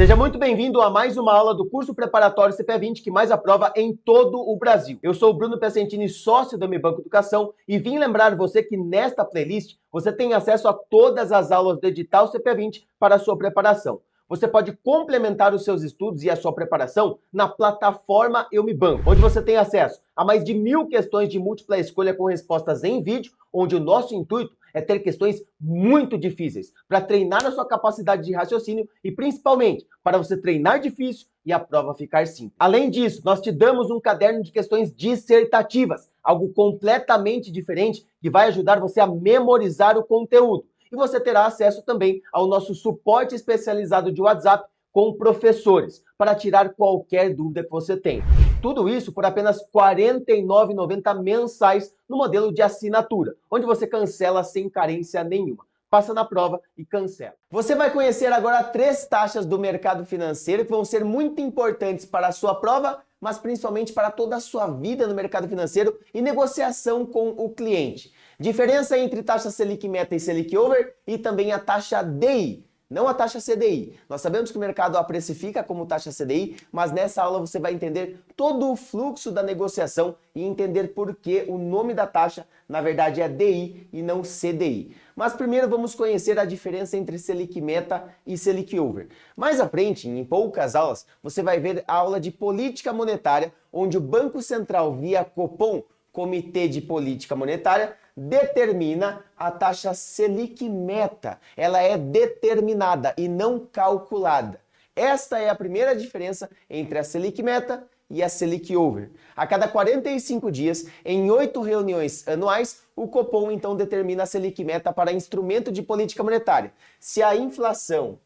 Seja muito bem-vindo a mais uma aula do curso preparatório CPA20 que mais aprova em todo o Brasil. Eu sou o Bruno Piacentini, sócio da Mi Banco Educação, e vim lembrar você que nesta playlist você tem acesso a todas as aulas do edital CPA20 para a sua preparação. Você pode complementar os seus estudos e a sua preparação na plataforma Eu Me Banco, onde você tem acesso a mais de 1000 questões de múltipla escolha com respostas em vídeo, onde o nosso intuito é ter questões muito difíceis para treinar a sua capacidade de raciocínio e principalmente para você treinar difícil e a prova ficar simples. Além disso, nós te damos um caderno de questões dissertativas, algo completamente diferente que vai ajudar você a memorizar o conteúdo. E você terá acesso também ao nosso suporte especializado de WhatsApp com professores, para tirar qualquer dúvida que você tenha. Tudo isso por apenas R$ 49,90 mensais no modelo de assinatura, onde você cancela sem carência nenhuma. Passa na prova e cancela. Você vai conhecer agora 3 taxas do mercado financeiro que vão ser muito importantes para a sua prova, mas principalmente para toda a sua vida no mercado financeiro e negociação com o cliente. Diferença entre taxa Selic Meta e Selic Over e também a taxa DI. Não a taxa CDI. Nós sabemos que o mercado a precifica como taxa CDI, mas nessa aula você vai entender todo o fluxo da negociação e entender por que o nome da taxa, na verdade, é DI e não CDI. Mas primeiro vamos conhecer a diferença entre Selic Meta e Selic Over. Mais à frente, em poucas aulas, você vai ver a aula de política monetária, onde o Banco Central, via Copom, Comitê de Política Monetária, determina a taxa Selic Meta. Ela é determinada e não calculada. Esta é a primeira diferença entre a Selic Meta e a Selic Over. A cada 45 dias, em 8 reuniões anuais, o Copom então determina a Selic Meta para instrumento de política monetária. Se a inflação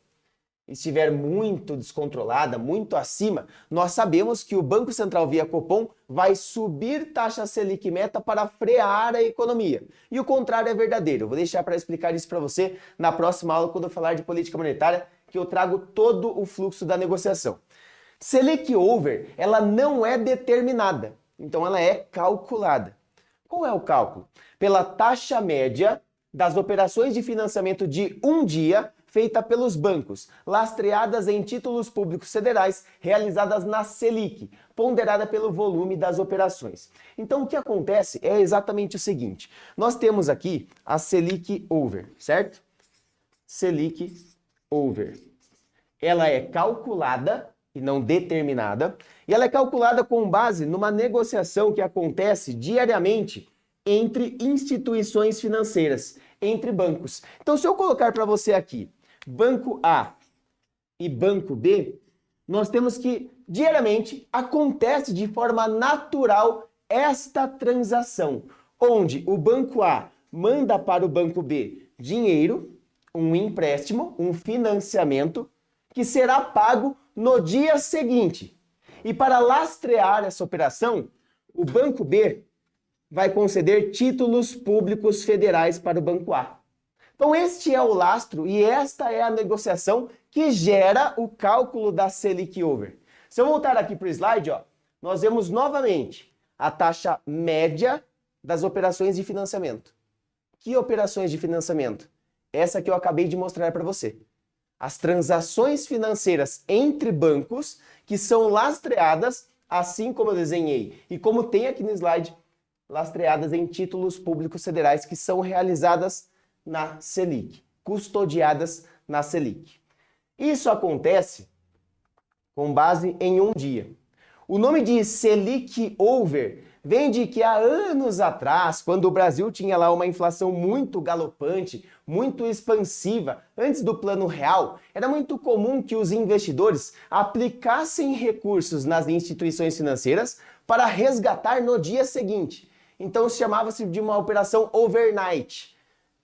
estiver muito descontrolada, muito acima, nós sabemos que o Banco Central via Copom vai subir taxa Selic Meta para frear a economia. E o contrário é verdadeiro. Eu vou deixar para explicar isso para você na próxima aula, quando eu falar de política monetária, que eu trago todo o fluxo da negociação. Selic Over, ela não é determinada, então ela é calculada. Qual é o cálculo? Pela taxa média das operações de financiamento de um dia feita pelos bancos, lastreadas em títulos públicos federais, realizadas na Selic, ponderada pelo volume das operações. Então o que acontece é exatamente o seguinte, nós temos aqui a Selic Over, certo? Selic Over. Ela é calculada e não determinada, e ela é calculada com base numa negociação que acontece diariamente entre instituições financeiras, entre bancos. Então se eu colocar para você aqui, Banco A e Banco B, nós temos que diariamente acontece de forma natural esta transação, onde o Banco A manda para o Banco B dinheiro, um empréstimo, um financiamento, que será pago no dia seguinte. E para lastrear essa operação, o Banco B vai conceder títulos públicos federais para o Banco A. Então este é o lastro e esta é a negociação que gera o cálculo da Selic Over. Se eu voltar aqui para o slide, nós vemos novamente a taxa média das operações de financiamento. Que operações de financiamento? Essa que eu acabei de mostrar para você. As transações financeiras entre bancos que são lastreadas, assim como eu desenhei e como tem aqui no slide, lastreadas em títulos públicos federais que são realizadas na Selic, custodiadas na Selic. Isso acontece com base em um dia. O nome de Selic Over vem de que há anos atrás, quando o Brasil tinha lá uma inflação muito galopante, muito expansiva, antes do Plano Real, era muito comum que os investidores aplicassem recursos nas instituições financeiras para resgatar no dia seguinte. Então chamava-se de uma operação overnight.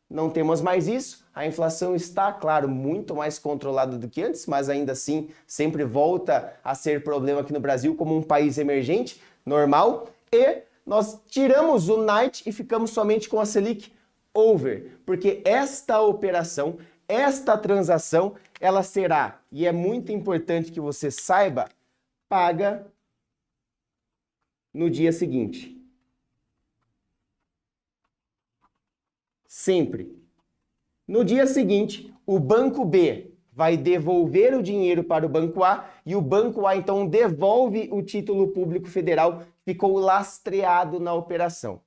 Não temos mais isso, a inflação está, claro, muito mais controlada do que antes, mas ainda assim sempre volta a ser problema aqui no Brasil como um país emergente, normal, e nós tiramos o night e ficamos somente com a Selic Over, porque esta operação, esta transação, ela será, e é muito importante que você saiba, paga no dia seguinte. Sempre. No dia seguinte, o Banco B vai devolver o dinheiro para o Banco A e o Banco A, então, devolve o título público federal que ficou lastreado na operação.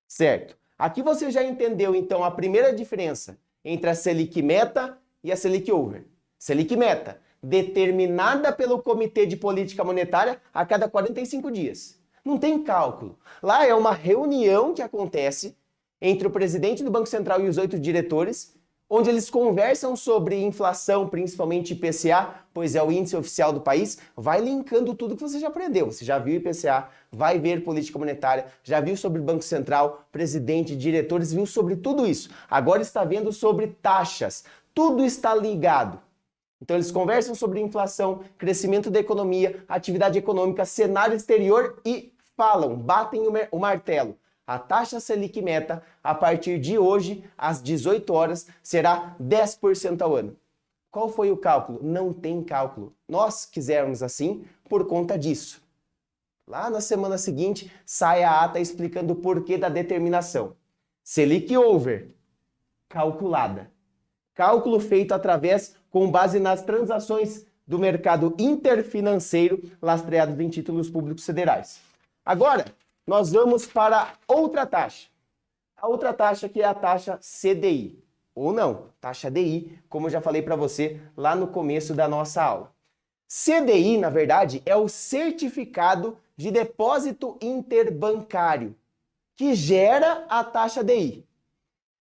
Certo? Aqui você já entendeu, então, a primeira diferença entre a Selic Meta e a Selic Over. Selic Meta, determinada pelo Comitê de Política Monetária a cada 45 dias. Não tem cálculo. Lá é uma reunião que acontece entre o presidente do Banco Central e os 8 diretores, onde eles conversam sobre inflação, principalmente IPCA, pois é o índice oficial do país, vai linkando tudo que você já aprendeu. Você já viu IPCA, vai ver política monetária, já viu sobre Banco Central, presidente, diretores, viu sobre tudo isso. Agora está vendo sobre taxas. Tudo está ligado. Então eles conversam sobre inflação, crescimento da economia, atividade econômica, cenário exterior e falam, batem o martelo. A taxa Selic Meta, a partir de hoje, às 18 horas, será 10% ao ano. Qual foi o cálculo? Não tem cálculo. Nós quisemos assim por conta disso. Lá na semana seguinte, sai a ata explicando o porquê da determinação. Selic Over, calculada. Cálculo feito com base nas transações do mercado interfinanceiro lastreados em títulos públicos federais. Agora, nós vamos para outra taxa. A outra taxa que é a taxa CDI. Ou não, taxa DI, como eu já falei para você lá no começo da nossa aula. CDI, na verdade, é o Certificado de Depósito Interbancário, que gera a taxa DI.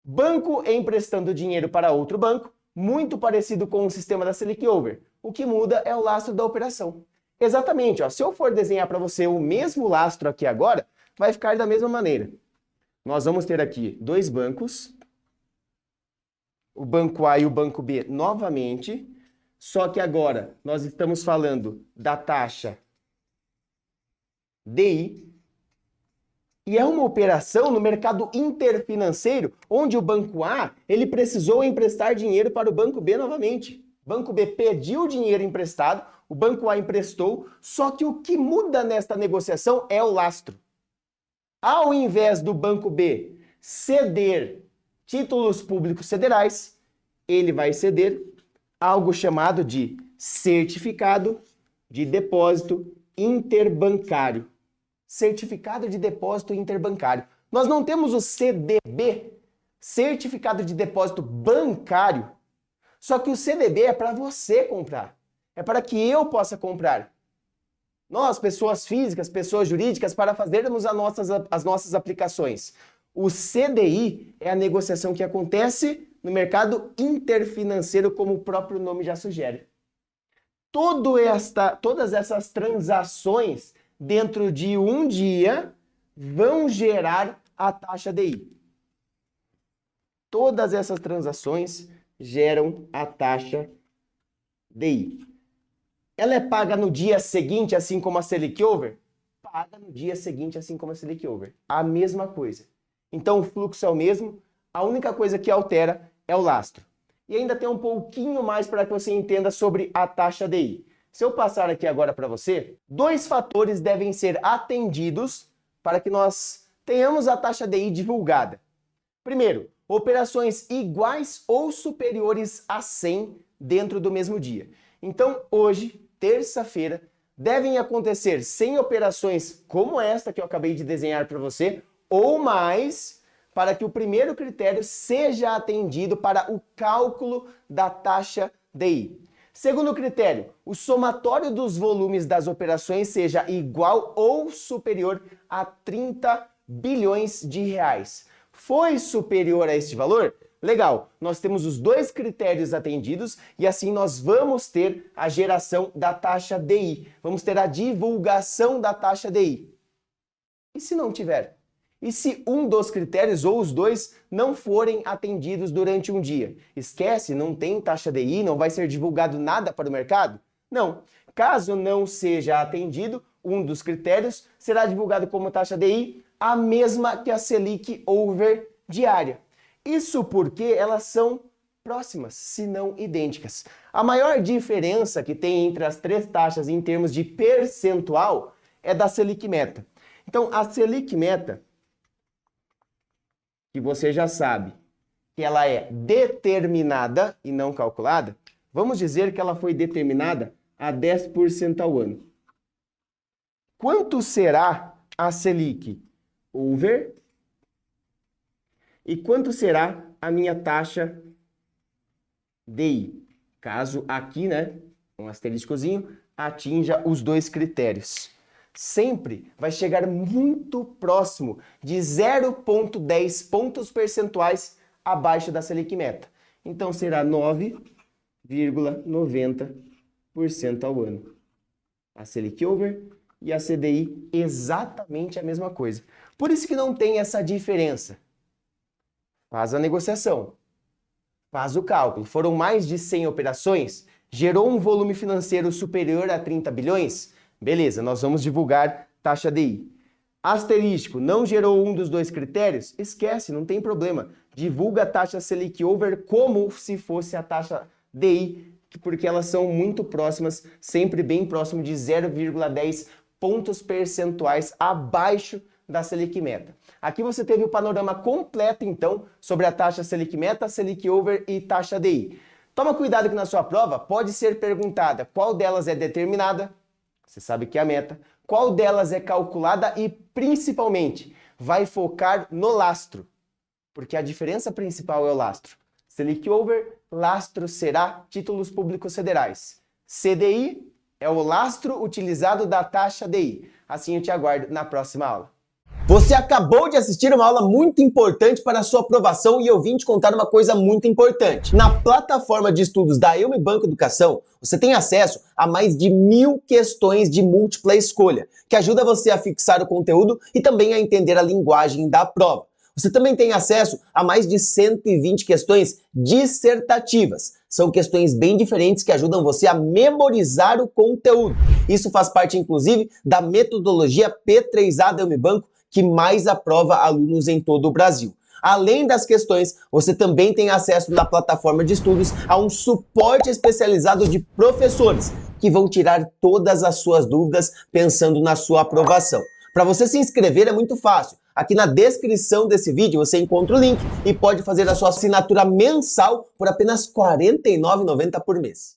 Banco emprestando dinheiro para outro banco, muito parecido com o sistema da Selic Over. O que muda é o lastro da operação. Exatamente, ó, se eu for desenhar para você o mesmo lastro aqui agora, vai ficar da mesma maneira. Nós vamos ter aqui dois bancos, o Banco A e o Banco B novamente, só que agora nós estamos falando da taxa DI, e é uma operação no mercado interfinanceiro, onde o Banco A ele precisou emprestar dinheiro para o Banco B novamente. O Banco B pediu dinheiro emprestado, o Banco A emprestou, só que o que muda nesta negociação é o lastro. Ao invés do Banco B ceder títulos públicos federais, ele vai ceder algo chamado de Certificado de Depósito Interbancário. Certificado de Depósito Interbancário. Nós não temos o CDB, Certificado de Depósito Bancário, só que o CDB é para você comprar. É para que eu possa comprar. Nós, pessoas físicas, pessoas jurídicas, para fazermos as nossas aplicações. O CDI é a negociação que acontece no mercado interfinanceiro, como o próprio nome já sugere. Todas essas transações dentro de um dia vão gerar a taxa DI. Todas essas transações geram a taxa DI. Ela é paga no dia seguinte, assim como a Selic Over? Paga no dia seguinte, assim como a Selic Over. A mesma coisa. Então o fluxo é o mesmo, a única coisa que altera é o lastro. E ainda tem um pouquinho mais para que você entenda sobre a taxa DI. Se eu passar aqui agora para você, dois fatores devem ser atendidos para que nós tenhamos a taxa DI divulgada. Primeiro, operações iguais ou superiores a 100 dentro do mesmo dia. Então, hoje, terça-feira, devem acontecer 100 operações como esta que eu acabei de desenhar para você, ou mais, para que o primeiro critério seja atendido para o cálculo da taxa DI. Segundo critério, o somatório dos volumes das operações seja igual ou superior a 30 bilhões de reais. Foi superior a este valor? Legal, nós temos os dois critérios atendidos e assim nós vamos ter a geração da taxa DI. Vamos ter a divulgação da taxa DI. E se não tiver? E se um dos critérios ou os dois não forem atendidos durante um dia? Esquece, não tem taxa DI, não vai ser divulgado nada para o mercado? Não. Caso não seja atendido um dos critérios, será divulgado como taxa DI a mesma que a Selic Over diária. Isso porque elas são próximas, se não idênticas. A maior diferença que tem entre as três taxas em termos de percentual é da Selic Meta. Então, a Selic Meta, que você já sabe que ela é determinada e não calculada, Vamos dizer que ela foi determinada a 10% ao ano. Quanto será a Selic over? E quanto será a minha taxa DI? Caso aqui, né, um asteriscozinho, atinja os dois critérios. Sempre vai chegar muito próximo de 0,10 pontos percentuais abaixo da Selic meta. Então será 9,90% ao ano. A Selic over e a CDI exatamente a mesma coisa. Por isso que não tem essa diferença. Faz a negociação, faz o cálculo. Foram mais de 100 operações, gerou um volume financeiro superior a 30 bilhões? Beleza, nós vamos divulgar taxa DI. Asterístico, não gerou um dos dois critérios? Esquece, não tem problema. Divulga a taxa Selic over como se fosse a taxa DI, porque elas são muito próximas, sempre bem próximo de 0,10 pontos percentuais abaixo da Selic meta. Aqui você teve o panorama completo, então, sobre a taxa Selic meta, Selic over e taxa DI. Toma cuidado que na sua prova pode ser perguntada qual delas é determinada, você sabe que é a meta, qual delas é calculada e, principalmente, vai focar no lastro, porque a diferença principal é o lastro. Selic over, lastro será títulos públicos federais. CDI é o lastro utilizado da taxa DI. Assim eu te aguardo na próxima aula. Você acabou de assistir uma aula muito importante para a sua aprovação e eu vim te contar uma coisa muito importante. Na plataforma de estudos da Eu Me Banco Educação, você tem acesso a mais de 1000 questões de múltipla escolha, que ajuda você a fixar o conteúdo e também a entender a linguagem da prova. Você também tem acesso a mais de 120 questões dissertativas. São questões bem diferentes que ajudam você a memorizar o conteúdo. Isso faz parte, inclusive, da metodologia P3A da Eu Me Banco, que mais aprova alunos em todo o Brasil. Além das questões, você também tem acesso na plataforma de estudos a um suporte especializado de professores que vão tirar todas as suas dúvidas pensando na sua aprovação. Para você se inscrever é muito fácil. Aqui na descrição desse vídeo você encontra o link e pode fazer a sua assinatura mensal por apenas R$ 49,90 por mês.